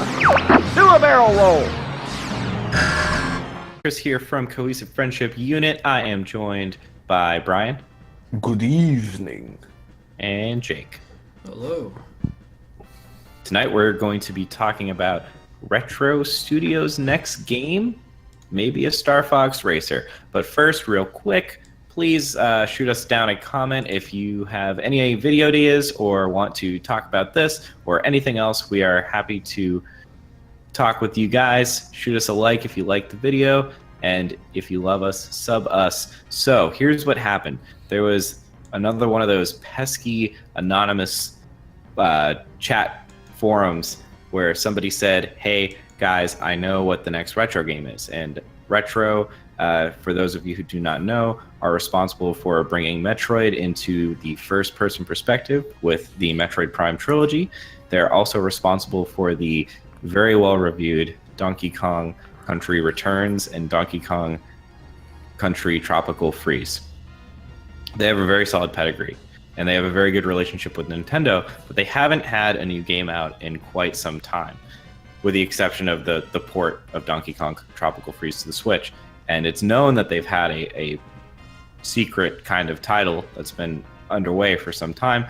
Do a barrel roll. Chris here from Cohesive Friendship Unit. I am joined by Brian. Good evening. And Jake. Hello. Tonight we're going to be talking about Retro Studios' next game, maybe a Star Fox Racer. But first, real quick, please shoot us down a comment if you have any video ideas or want to talk about this or anything else. We are happy to talk with you guys. Shoot us a like if you like the video, and if you love us, sub us. So here's what happened. There was another one of those pesky anonymous chat forums where somebody said, hey guys, I know what the next retro game is. And Retro, for those of you who do not know, are responsible for bringing Metroid into the first person perspective with the Metroid Prime trilogy. They're also responsible for the very well reviewed Donkey Kong Country Returns and Donkey Kong Country Tropical Freeze. They have a very solid pedigree, and they have a very good relationship with Nintendo, but they haven't had a new game out in quite some time, with the exception of the port of Donkey Kong Tropical Freeze to the Switch. And it's known that they've had a secret kind of title that's been underway for some time.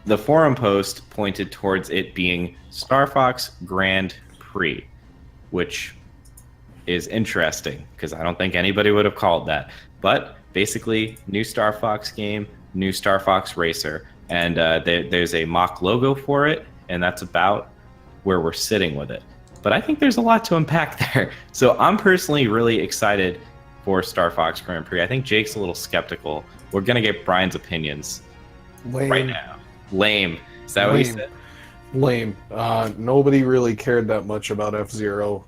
The forum post pointed towards it being Star Fox Grand Prix, which is interesting because I don't think anybody would have called that. But basically, new Star Fox game, new Star Fox Racer, and there's a mock logo for it, and that's about where we're sitting with it. But I think there's a lot to unpack there. So I'm personally really excited for Star Fox Grand Prix. I think Jake's a little skeptical. We're going to get Brian's opinions right now. Lame. Is that what he said? Lame. Nobody really cared that much about F-Zero.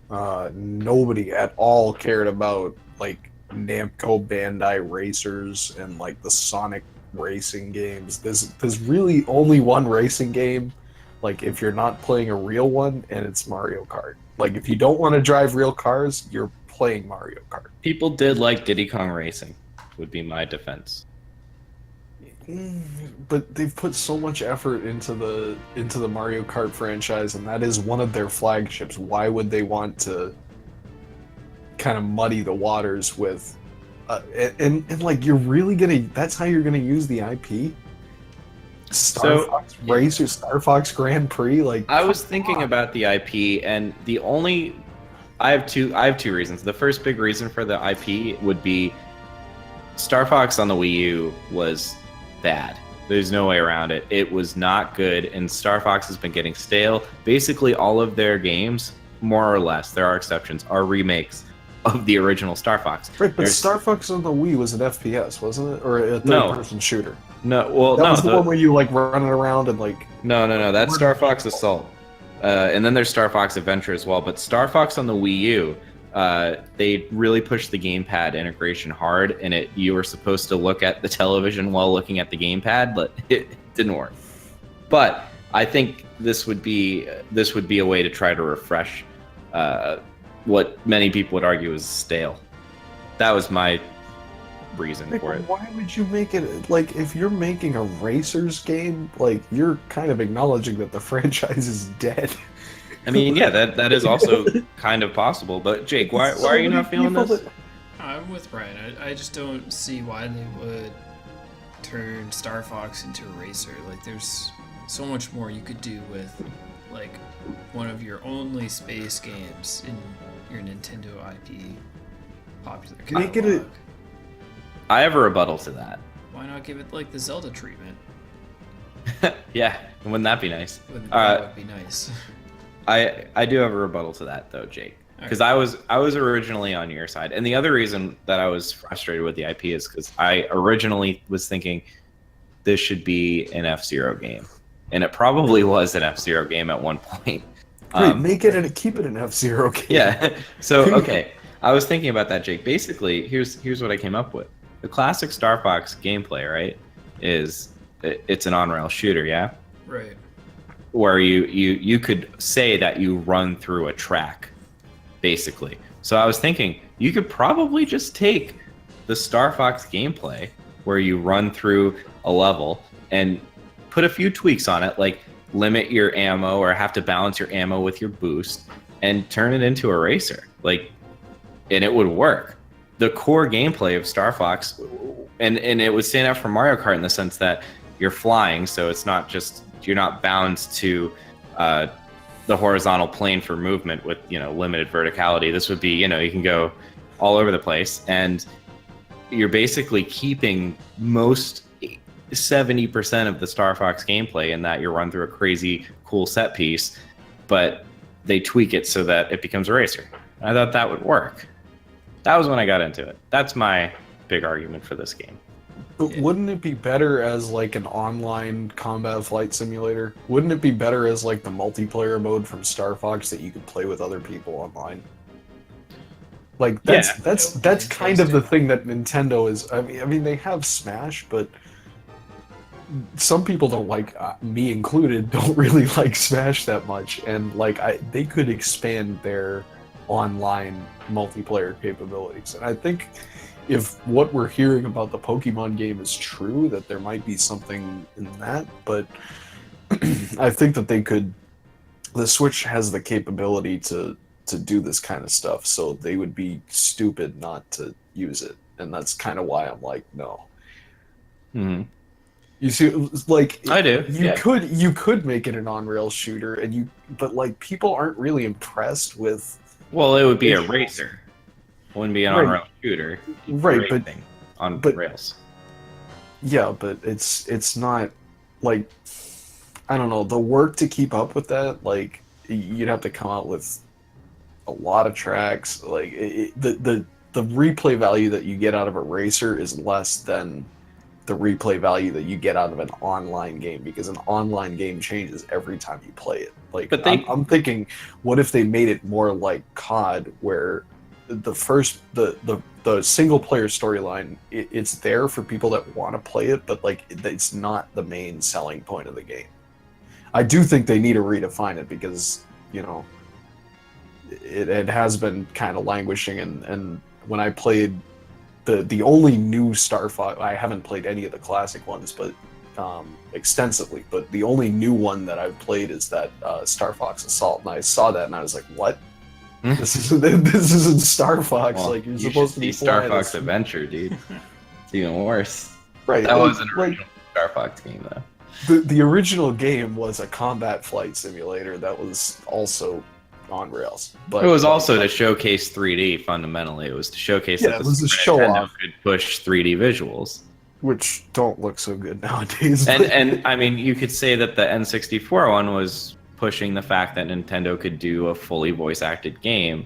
Nobody at all cared about like Namco Bandai racers and like the Sonic racing games. There's really only one racing game. Like if you're not playing a real one, and it's Mario Kart. Like if you don't want to drive real cars, you're playing Mario Kart. People did like Diddy Kong Racing, would be my defense. But they've put so much effort into the Mario Kart franchise, and that is one of their flagships. Why would they want to kind of muddy the waters with and like you're really gonna, that's how you're gonna use the IP? Star Fox Racer, Star Fox Grand Prix? Like I was thinking about the IP, and I have two reasons. The first big reason for the IP would be Star Fox on the Wii U was bad. There's no way around it. It was not good, and Star Fox has been getting stale. Basically, all of their games, more or less, there are exceptions, are remakes of the original Star Fox. Right, but Star Fox on the Wii was an FPS, wasn't it? Or a third-person shooter? No, well, that was the one where you like running around and like... No, that's Star Fox Assault. And then there's Star Fox Adventure as well, but Star Fox on the Wii U, they really pushed the gamepad integration hard, and you were supposed to look at the television while looking at the gamepad, but it didn't work. But I think this would be a way to try to refresh what many people would argue is stale. That was my reason for it. Why would you make it like, if you're making a racers game, like you're kind of acknowledging that the franchise is dead. I mean, yeah, that is also kind of possible. But Jake, why are you not feeling this? I'm with Brian. I just don't see why they would turn Star Fox into a racer. Like, there's so much more you could do with, like, one of your only space games in your Nintendo IP popular catalog. I have a rebuttal to that. Why not give it, like, the Zelda treatment? Yeah, wouldn't that be nice? That would be nice. I do have a rebuttal to that, though, Jake. Because I was originally on your side. And the other reason that I was frustrated with the IP is because I originally was thinking this should be an F-Zero game. And it probably was an F-Zero game at one point. Great, make it and keep it an F-Zero game. Yeah. So, okay. I was thinking about that, Jake. Basically, here's what I came up with. The classic Star Fox gameplay, right, it's an on-rail shooter, yeah? Right. Where you could say that you run through a track, basically. So I was thinking, you could probably just take the Star Fox gameplay, where you run through a level, and put a few tweaks on it, like limit your ammo or have to balance your ammo with your boost and turn it into a racer. Like, and it would work. The core gameplay of Star Fox, and it would stand out from Mario Kart in the sense that you're flying, so it's not just, you're not bound to the horizontal plane for movement with, you know, limited verticality. This would be, you know, you can go all over the place, and you're basically keeping most 70% of the Star Fox gameplay in that you run through a crazy cool set piece, but they tweak it so that it becomes a racer. I thought that would work. That was when I got into it. That's my big argument for this game. But wouldn't it be better as like an online combat flight simulator? Wouldn't it be better as like the multiplayer mode from Star Fox that you could play with other people online? Like that's kind of the thing that Nintendo is. I mean they have Smash, but some people don't like, me included, don't really like Smash that much, and like they could expand their online multiplayer capabilities. And I think if what we're hearing about the Pokemon game is true, that there might be something in that, but I think that the Switch has the capability to do this kind of stuff, so they would be stupid not to use it, and that's kind of why I'm like, no. Mm-hmm. You see, like, I do. You could make it an on-rail shooter, but like people aren't really impressed with. Well, it would be a racer. It wouldn't be an on-rail shooter. Right, but on rails. Yeah, but it's not like, I don't know, the work to keep up with that. Like, you'd have to come out with a lot of tracks. Like the replay value that you get out of a racer is less than the replay value that you get out of an online game, because an online game changes every time you play it. Like, but I'm thinking, what if they made it more like COD, where the single player storyline, it's there for people that want to play it, but like it's not the main selling point of the game. I do think they need to redefine it, because, you know, it has been kind of languishing, and when I played the only new Star Fox, I haven't played any of the classic ones, but extensively, but the only new one that I've played is that Star Fox Assault, and I saw that and I was like, what? This isn't Star Fox. Well, like you're supposed to be Star Fox Adventure, dude. It's even worse. Right. That was an original Star Fox game, though. The original game was a combat flight simulator that was also on rails. But it was also to showcase 3D. Fundamentally, it was to showcase that it was a show Nintendo off, could push 3D visuals, which don't look so good nowadays. And I mean, you could say that the N64 one was pushing the fact that Nintendo could do a fully voice-acted game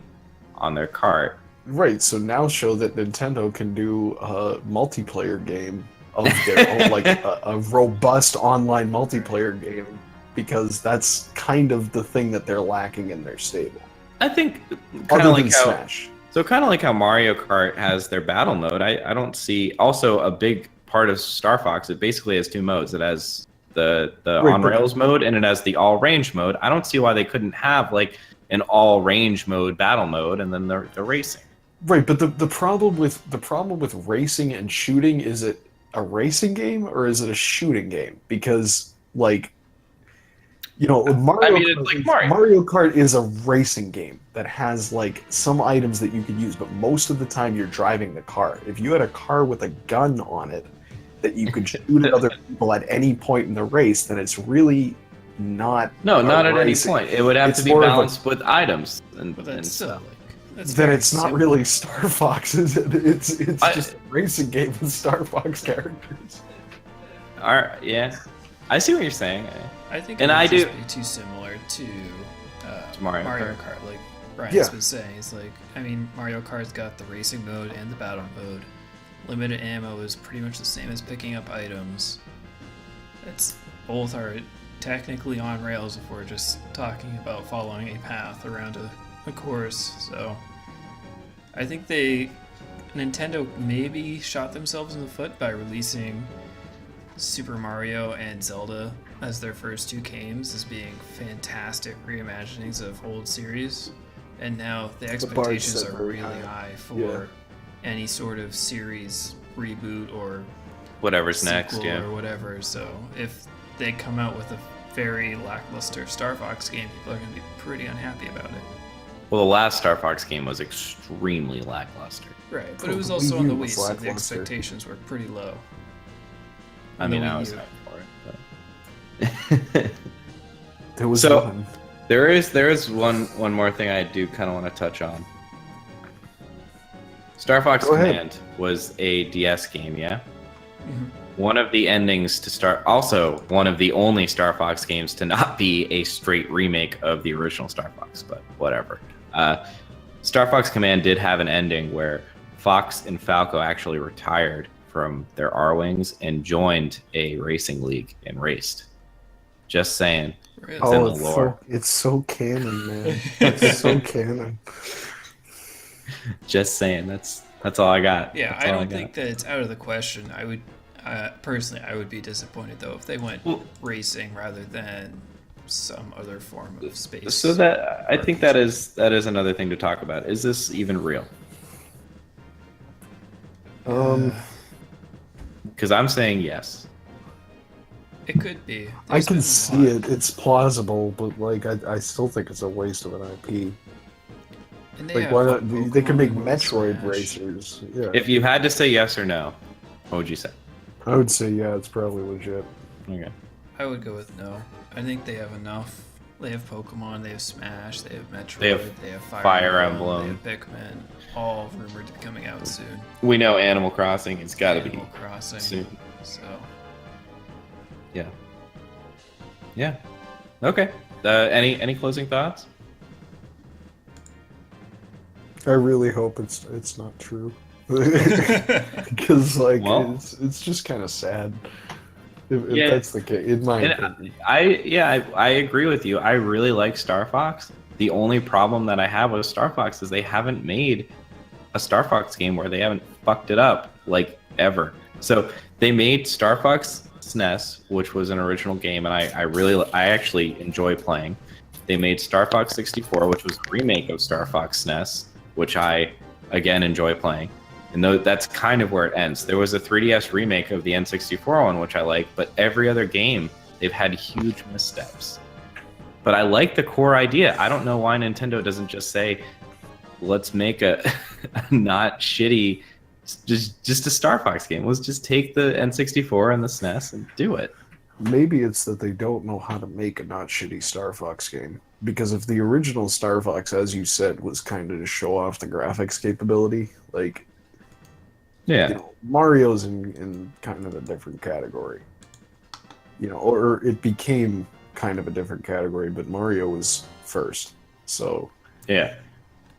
on their cart. Right. So now show that Nintendo can do a multiplayer game of their own, like a robust online multiplayer game, because that's kind of the thing that they're lacking in their stable. I think kind of like Smash. So kind of like how Mario Kart has their battle mode, I don't see also a big part of Star Fox. It basically has two modes. It has the on-rails mode, and it has the all-range mode. I don't see why they couldn't have like an all-range mode, battle mode, and then the racing. Right, but the problem with racing and shooting, is it a racing game or is it a shooting game? Because, like, you know, Mario Kart is a racing game that has like some items that you can use, but most of the time you're driving the car. If you had a car with a gun on it that you could shoot at other people at any point in the race, then it's really not. No, not at any point. It would have to be balanced with items and stuff. Then it's not really Star Fox, is it? It's just a racing game with Star Fox characters. Yeah, I see what you're saying. I think it would just be too similar to Mario Kart, like Brian's been saying. It's like, I mean, Mario Kart's got the racing mode and the battle mode. Limited ammo is pretty much the same as picking up items. Both are technically on rails if we're just talking about following a path around a course. So I think Nintendo maybe shot themselves in the foot by releasing Super Mario and Zelda as their first two games as being fantastic reimaginings of old series, and now the expectations are really high for any sort of series reboot or whatever's next, or whatever. So if they come out with a very lackluster Star Fox game, people are going to be pretty unhappy about it. Well, the last Star Fox game was extremely lackluster. Right, but it was The also Wii on the U Wii, was so the lackluster. expectations were pretty low. I On the mean, I Wii was U. hyped for it. There was So- none. There is one more thing I do kind of want to touch on. Star Fox Go ahead. Command was a DS game, yeah? Mhm. One of the endings to start, also one of the only Star Fox games to not be a straight remake of the original Star Fox, but whatever. Star Fox Command did have an ending where Fox and Falco actually retired from their R-Wings and joined a racing league and raced. Just saying. Really? in Oh, the lore. it's so canon, man. It's so canon. Just saying. That's all I got. Yeah, That's I all don't got. think that it's out of the question. I would, personally, I would be disappointed though if they went Well- racing rather than some other form of space. So that I think RPG. that is another thing to talk about. Is this even real? Because I'm saying yes. It could be. I There's can been a see lot. it. It's plausible, but like I still think it's a waste of an IP. And they Like have, why not? They can Pokemon make and Metroid Smash. racers. Yeah, If you had to say yes or no, what would you say? I would say yeah. It's probably legit. Okay. I would go with no. I think they have enough. They have Pokemon, they have Smash, they have Metroid, They have Fire Fire Emblem, Emblem. they have Pikmin, all rumored to be coming out soon. We know Animal Crossing. It's got to be Animal Crossing. soon. So Yeah. Yeah. Okay. Any closing thoughts? I really hope it's not true, because like Well- it's just kind of sad. If Yeah. that's the case, in my And opinion. I agree with you. I really like Star Fox. The only problem that I have with Star Fox is they haven't made a Star Fox game where they haven't fucked it up like ever. So they made Star Fox SNES, which was an original game, and I actually enjoy playing. They made Star Fox 64, which was a remake of Star Fox SNES, which I again enjoy playing. And that's kind of where it ends. There was a 3DS remake of the N64 one, which I like, but every other game, they've had huge missteps. But I like the core idea. I don't know why Nintendo doesn't just say, let's make a not shitty, just a Star Fox game. Let's just take the N64 and the SNES and do it. Maybe it's that they don't know how to make a not shitty Star Fox game. Because if the original Star Fox, as you said, was kind of to show off the graphics capability, like, Yeah. you know, Mario's in kind of a different category. You know, or it became kind of a different category, but Mario was first. So, Yeah.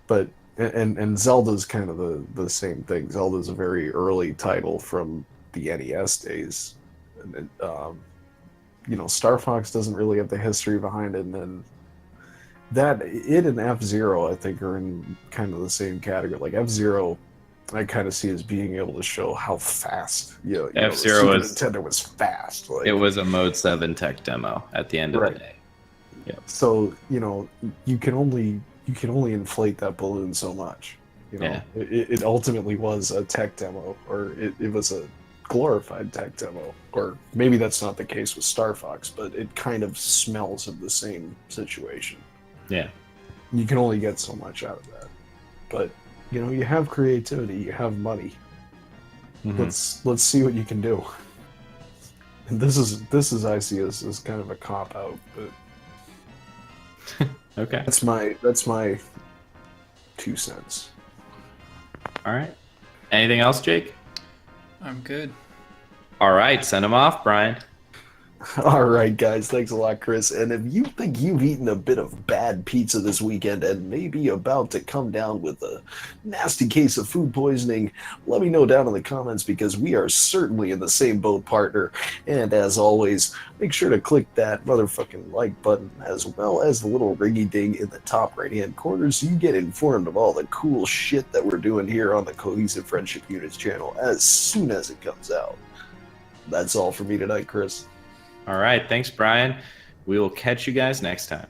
but and Zelda's kind of the same thing. Zelda's a very early title from the NES days. And it, you know, Star Fox doesn't really have the history behind it, and then that it and F-Zero I think are in kind of the same category. Like F-Zero I kind of see as being able to show how fast, you know, F-Zero Super was- Nintendo was fast. Like, It was a Mode 7 tech demo at the end of Right. the day. so, you know, you can only inflate that balloon so much. You know, Yeah. it ultimately was a tech demo, or it was a glorified tech demo, or maybe that's not the case with Star Fox, but it kind of smells of the same situation. Yeah. You can only get so much out of that, but you know, you have creativity, you have money. Mhm. Let's see what you can do. And this is I see as kind of a cop out, but Okay. that's my 2 cents. All right. Anything else, Jake? I'm good. All right. Send him off, Brian. All right, guys. Thanks a lot, Chris. And if you think you've eaten a bit of bad pizza this weekend and maybe about to come down with a nasty case of food poisoning, let me know down in the comments because we are certainly in the same boat, partner. And as always, make sure to click that motherfucking like button as well as the little ringy ding in the top right-hand corner so you get informed of all the cool shit that we're doing here on the Cohesive Friendship Units channel as soon as it comes out. That's all for me tonight, Chris. All right. Thanks, Brian. We will catch you guys next time.